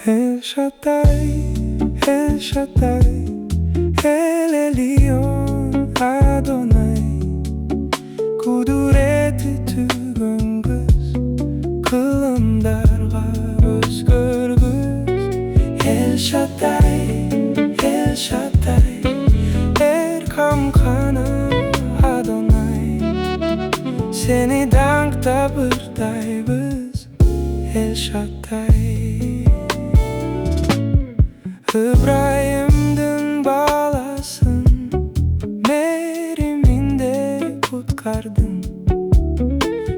Эль Шаддай, Эль Шаддай, Эль-Элион Адонай, Кудурети түгөнгүс, Кылымдарга өзгөргүс. Эль Шаддай, Эль Шаддай, Эр-Камкана Адонай, Сени даңктап ырдайбыз. Эль Шаддай. Ыбрайымдын баласын, Мээримиңде куткардың,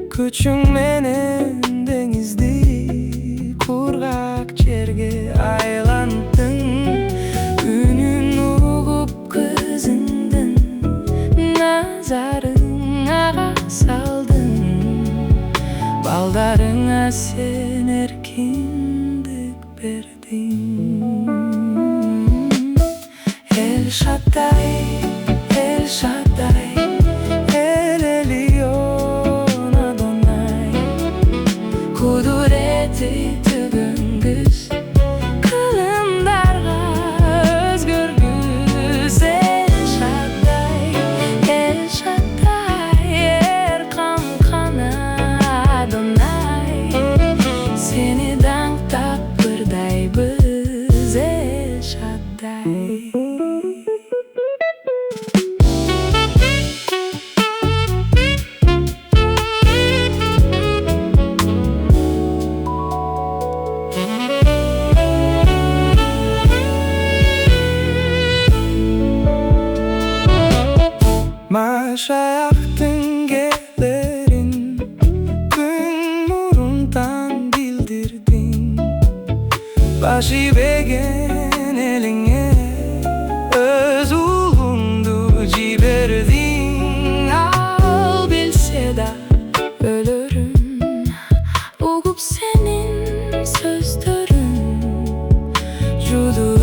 Күчүң менен деңизди, Кургак жерге айланттың. Үнүн угуп кызыңдын, Назарың салдың, Балдарыңа Сен эркиндик бердиң. Эль Шаддай, Эль Шаддай, Эль-Элион Адонай, Кудурети түгөнгүс, Кылымдарга өзгөргүс. Эль Шаддай, Эль Шаддай, Эр-Камкана Адонай, Сени даңктап ырдайбыз. Эль Шаддай. Машайактын келерин күн мурунтан билдирдиң, баш ийбеген элиңе өз уулуңду жибердиң. Ал билсе да өлөрүм, Угуп Сенин сөздөрүн, жуду